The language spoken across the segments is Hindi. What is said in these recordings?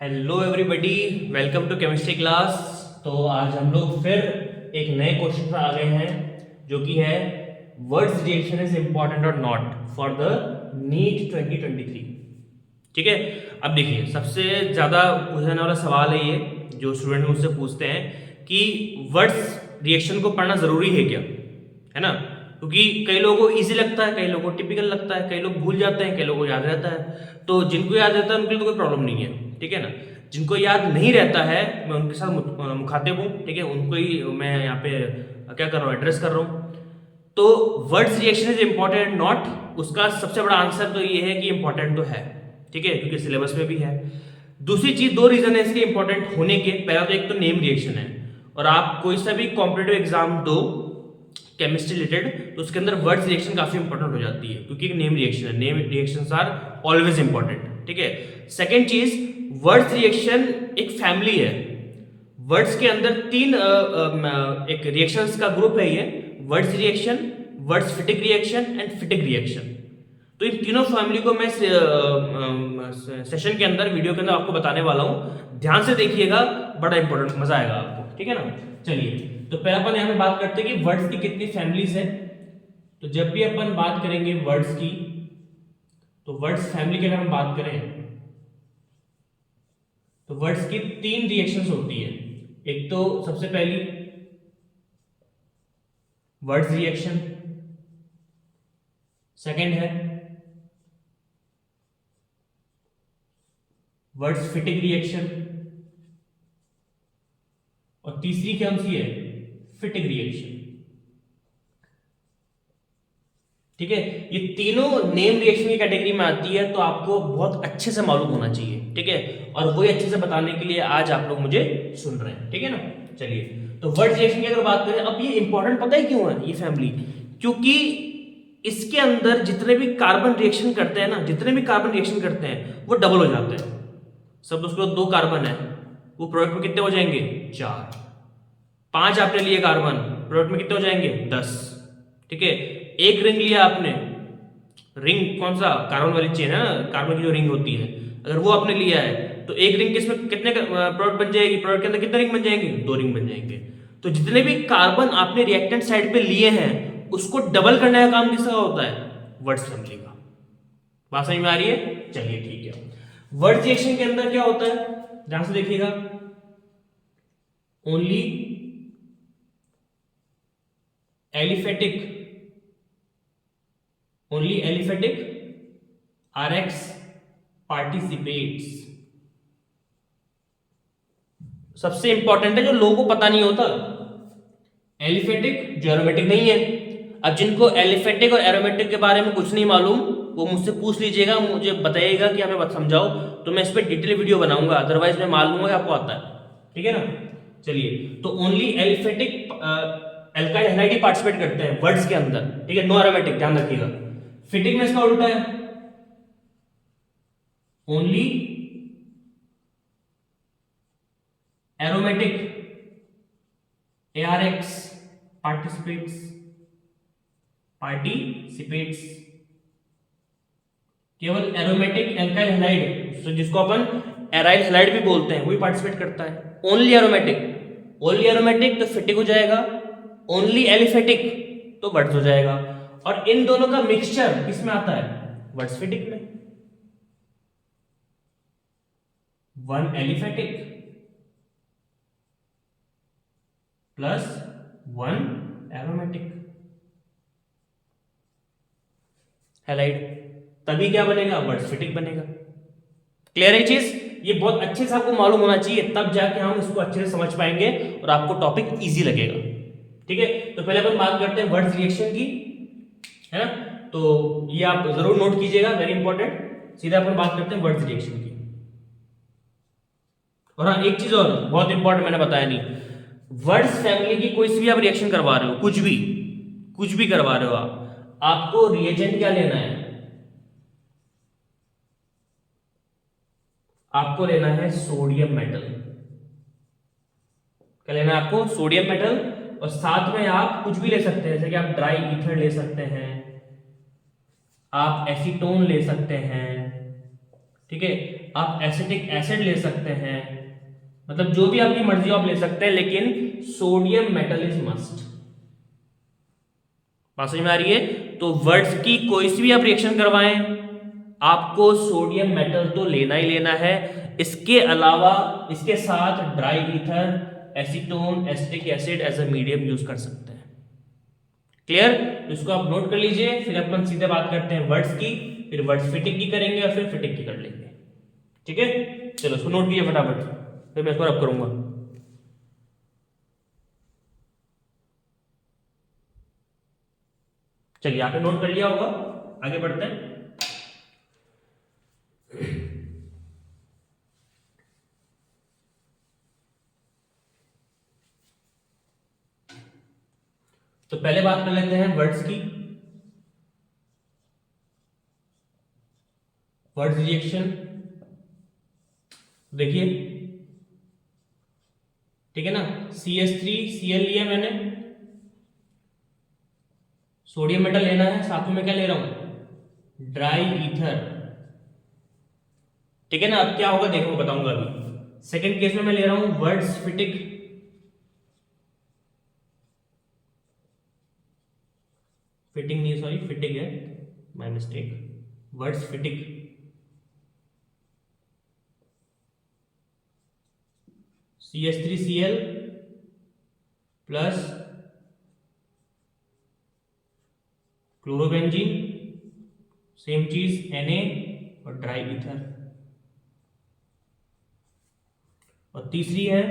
Hello everybody, welcome to chemistry class. तो आज हम लोग फिर एक नए क्वेश्चन पर आ गए हैं जो कि है वर्ड्स रिएक्शन इज इंपॉर्टेंट और नॉट फॉर द नीट 2023। ठीक है। अब देखिए, सबसे ज़्यादा पूछने वाला सवाल है ये, जो स्टूडेंट मुझसे पूछते हैं कि वर्ड्स रिएक्शन को पढ़ना ज़रूरी है क्या, है ना। क्योंकि कई लोगों को इजी लगता है, कई लोगों को टिपिकल लगता है, कई लोग भूल जाते हैं, कई लोगों को याद रहता है। तो जिनको याद रहता है उनके लिए तो कोई प्रॉब्लम नहीं है, ठीक है ना। जिनको याद नहीं रहता है मैं उनके साथ मुखातिब हूँ, ठीक है। उनको ही मैं यहाँ पे क्या कर रहा हूँ, एड्रेस कर रहा हूँ। तो words reaction is important not, उसका सबसे बड़ा आंसर तो ये है कि इंपॉर्टेंट तो है, ठीक है, क्योंकि सिलेबस में भी है। दूसरी चीज, दो रीजन है इसके इंपॉर्टेंट होने के। पहला तो एक तो नेम रिएक्शन है, और आप कोई सा भी कॉम्पिटेटिव एग्जाम दो केमिस्ट्री रिलेटेड तो उसके अंदर वर्ड्स रिएक्शन काफी इंपॉर्टेंट हो जाती है, क्योंकि एक नेम रिएक्शन है। Name reactions are always important, ठीक है। सेकंड चीज, वर्ड्स रिएक्शन एक फैमिली है। वर्ड्स के अंदर तीन एक रिएक्शंस का ग्रुप है ये, Wurtz reaction, Wurtz Fittig reaction and Fittig reaction. तो इन तीनों फैमिली को मैं सेशन के अंदर, वीडियो के अंदर आपको बताने वाला हूं। ध्यान से देखिएगा, बड़ा इंपॉर्टेंट, मजा आएगा आपको, ठीक है ना। चलिए, तो पहले अपन यहाँ पे बात करते हैं कि वर्ड्स की कितनी फैमिलीज है। तो जब भी अपन बात करेंगे वर्ड्स की, तो वर्ड्स फैमिली की अगर हम बात करें तो वर्ड्स की तीन रिएक्शंस होती है। एक तो सबसे पहली वर्ड्स रिएक्शन, सेकंड है वर्ड्स फिटिक रिएक्शन, और तीसरी कौन सी है, फिटिक रिएक्शन, ठीक है। ये तीनों नेम रिएक्शन की कैटेगरी में आती है, तो आपको बहुत अच्छे से मालूम होना चाहिए, ठीक है। और वही अच्छे से बताने के लिए आज आप लोग मुझे सुन रहे हैं, ठीक है ना। चलिए, तो वर्ड रिएक्शन की अगर बात करें, अब ये इंपॉर्टेंट पता है क्यों है ये फैमिली, क्योंकि इसके अंदर जितने भी कार्बन रिएक्शन करते हैं ना, जितने भी कार्बन रिएक्शन करते हैं वो डबल हो जाते हैं। सब उसको दो कार्बन है, वो प्रोडक्ट में कितने हो जाएंगे, 4। 5 आपने लिए कार्बन, प्रोडक्ट में कितने हो जाएंगे, 10, ठीक है। एक रिंग लिया आपने, रिंग कौन सा, कार्बन वाली चेन है ना, कार्बन की जो रिंग होती है, अगर वो आपने लिया है तो एक रिंग किसमें कितने प्रोडक्ट बन जाएगी, प्रोडक्ट के अंदर कितने रिंग बन जाएंगे, 2 रिंग बन जाएंगे। तो जितने भी कार्बन आपने रिएक्टेंट साइड पे लिए हैं उसको डबल करने का काम किसका होता है, वर्ड्स फैमिली का। बात समझ में आ रही है, चलिए ठीक है। वर्ड्स रिएक्शन के अंदर क्या होता है, ध्यान से देखिएगा, only aliphatic, only aliphatic RX participates. सबसे इंपॉर्टेंट है जो लोगों को पता नहीं होता, एलिफेटिक जो एरोमेटिक नहीं है। अब जिनको एलिफेटिक और एरोमेटिक के बारे में कुछ नहीं मालूम वो मुझसे पूछ लीजिएगा, मुझे बताइएगा कि हमें समझाओ, तो मैं इस पर डिटेल वीडियो बनाऊंगा, अदरवाइज मैं मान लूंगा कि आपको आता है, ठीक है ना। चलिए, तो ओनली एलिफेटिक एल्काइल हैलाइड ही पार्टिसिपेट करते हैं वर्ड्स के अंदर, ठीक है, नो एरोमेटिक, ध्यान रखिएगा। फिटिक में इसका उल्टा है, only aromatic ARX participates, participates. केवल एरोमेटिक एल्काइल हैलाइड, जिसको अपन एराइल हैलाइड भी बोलते हैं, वही पार्टिसिपेट करता है। ओनली एरोमेटिक, ओनली एरोमेटिक तो फिटिक हो जाएगा, ओनली एलिफेटिक तो वर्ड्स हो जाएगा। और इन दोनों का मिक्सचर किस में आता है, वर्ड्स फिटिक में। 1 एलिफेटिक प्लस 1 एरोमेटिक हैलाइड, तभी क्या बनेगा, वर्ड्स फिटिक बनेगा। क्लियर है चीज, ये बहुत अच्छे से आपको मालूम होना चाहिए, तब जाके हम इसको अच्छे से समझ पाएंगे और आपको टॉपिक इजी लगेगा, ठीक है। तो पहले अपन बात करते हैं वर्ड्स रिएक्शन की, है ना। तो ये आप जरूर नोट कीजिएगा, वेरी इंपॉर्टेंट। सीधा अपन बात करते हैं वर्ड्स रिएक्शन की। और हाँ, एक चीज और बहुत इंपॉर्टेंट मैंने बताया नहीं, वर्ड्स फैमिली की कोई सी भी आप रिएक्शन करवा रहे हो, कुछ भी करवा रहे हो आप, आपको रिएजेंट क्या लेना है, आपको लेना है सोडियम मेटल। क्या लेना है आपको, सोडियम मेटल। और साथ में आप कुछ भी ले सकते हैं, जैसे कि आप ड्राई ईथर ले सकते हैं, आप एसीटोन ले सकते हैं, ठीक है, आप एसिटिक एसिड ले सकते हैं, मतलब जो भी आपकी मर्जी आप ले सकते हैं, लेकिन सोडियम मेटल इज मस्ट। बात समझ में आ रही है? तो वर्ड्स की कोई सी भी आप रिएक्शन करवाएं, आपको सोडियम मेटल तो लेना ही लेना है। इसके अलावा इसके साथ dry ether, acetone, acetic acid as a medium use कर सकते हैं। क्लियर? तो इसको आप नोट कर लीजिए, फिर अपन सीधे बात करते हैं वर्ड्स की, फिर वर्ड्स फिटिंग की करेंगे और फिर फिटिंग की कर लेंगे। ठीक है, चलो इसको नोट कीजिए फटाफट, फिर मैं इसको रब करूंगा। चलिए आपने नोट कर लिया होगा, आगे बढ़ते हैं। तो पहले बात कर लेते हैं वर्ड्स की। वर्ड्स रिएक्शन देखिए, ठीक है ना, CH3Cl लिया मैंने, सोडियम मेटल लेना है, साथ में क्या ले रहा हूं, ड्राई ईथर। ठीक है ना, अब क्या होगा देखो बताऊंगा अभी। सेकंड केस में मैं ले रहा हूं वर्ड्स फिटिक, फिटिंग नहीं सॉरी फिटिक है, my mistake, words फिटिक। CH3Cl plus chlorobenzene, same चीज Na और ड्राई ईथर। और तीसरी है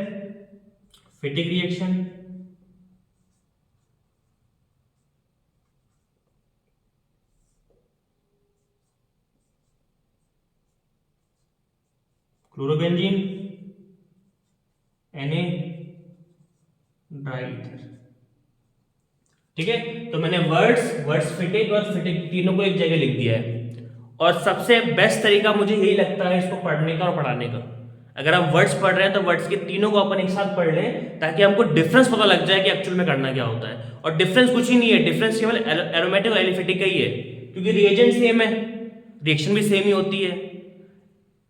फिटिक reaction, chlorobenzene, Na, dry ether. ठीक है, तो मैंने वर्ड्स फिटिक और फिटिक तीनों को एक जगह लिख दिया है। और सबसे बेस्ट तरीका मुझे यही लगता है इसको पढ़ने का और पढ़ाने का। अगर आप वर्ड्स पढ़ रहे हैं तो वर्ड्स के तीनों को अपन एक साथ पढ़ लें, ताकि हमको डिफरेंस पता लग जाए कि एक्चुअल में करना क्या होता है। और डिफरेंस कुछ ही नहीं है, डिफरेंस केवल एरोमेटिक और एलिफेटिक का ही है, क्योंकि रिएजेंट सेम है, रिएक्शन भी सेम ही होती है।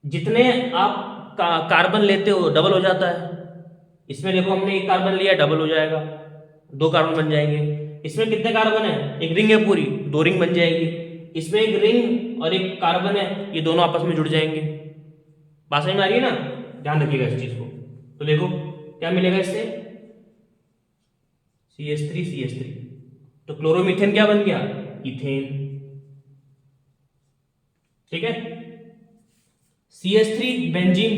जितने आप कार्बन लेते हो डबल हो जाता है। इसमें देखो हमने एक कार्बन लिया, डबल हो जाएगा, दो कार्बन बन जाएंगे। इसमें कितने कार्बन है, एक रिंग है पूरी, दो रिंग बन जाएगी। इसमें एक रिंग और एक कार्बन है, ये दोनों आपस में जुड़ जाएंगे। बात समझ में आ रही है ना, ध्यान रखिएगा इस चीज को। तो देखो क्या मिलेगा इससे, CH3 तो क्लोरोमीथेन क्या बन गया, इथेन। ठीक है, CH3 बेंजीन,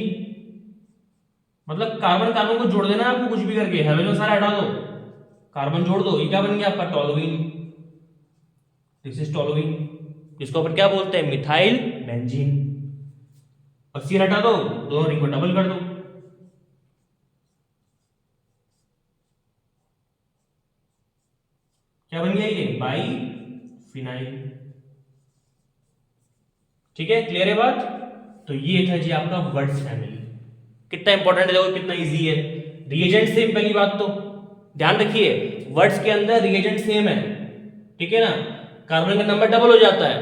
मतलब कार्बन कार्बन को जोड़ देना आपको, कुछ भी करके हाइड्रोजन सारा हटा दो, कार्बन जोड़ दो, ये क्या बन गया आपका, टोलुइन। दिस इज टोलुइन, इसको अपन क्या बोलते हैं, मिथाइल बेंजीन। और सी हटा दो, दोनों रिंग को डबल कर दो, क्या बन गया ये, बाई फिनाइल। ठीक है, क्लियर है बात। तो ये था जी आपका वर्ड्स फैमिली। कितना इंपॉर्टेंट है, देखो कितना इजी है। रिएजेंट सेम, पहली बात तो ध्यान रखिए, वर्ड्स के अंदर रिएजेंट सेम है। ठीक है ना, कार्बन का नंबर डबल हो जाता है,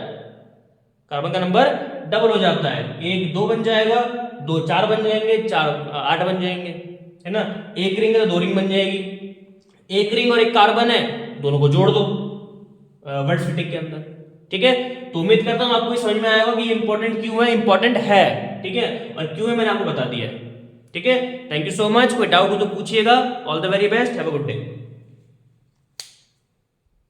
कार्बन का नंबर डबल हो जाता है, एक दो बन जाएगा, दो चार बन जाएंगे, चार आठ बन जाएंगे, है ना। एक रिंग है तो दो रिंग बन जाएगी, एक रिंग और एक कार्बन है, दोनों को जोड़ दो वर्ड्स फिटिक के अंदर। ठीक है, तो उम्मीद करता हूं आपको समझ में आएगा कि इंपॉर्टेंट क्यों है, इंपॉर्टेंट है। ठीक है, और क्यों है मैंने आपको बता दिया है। ठीक है, थैंक यू सो मच। कोई डाउट हो तो पूछिएगा। All the very best, have a good day.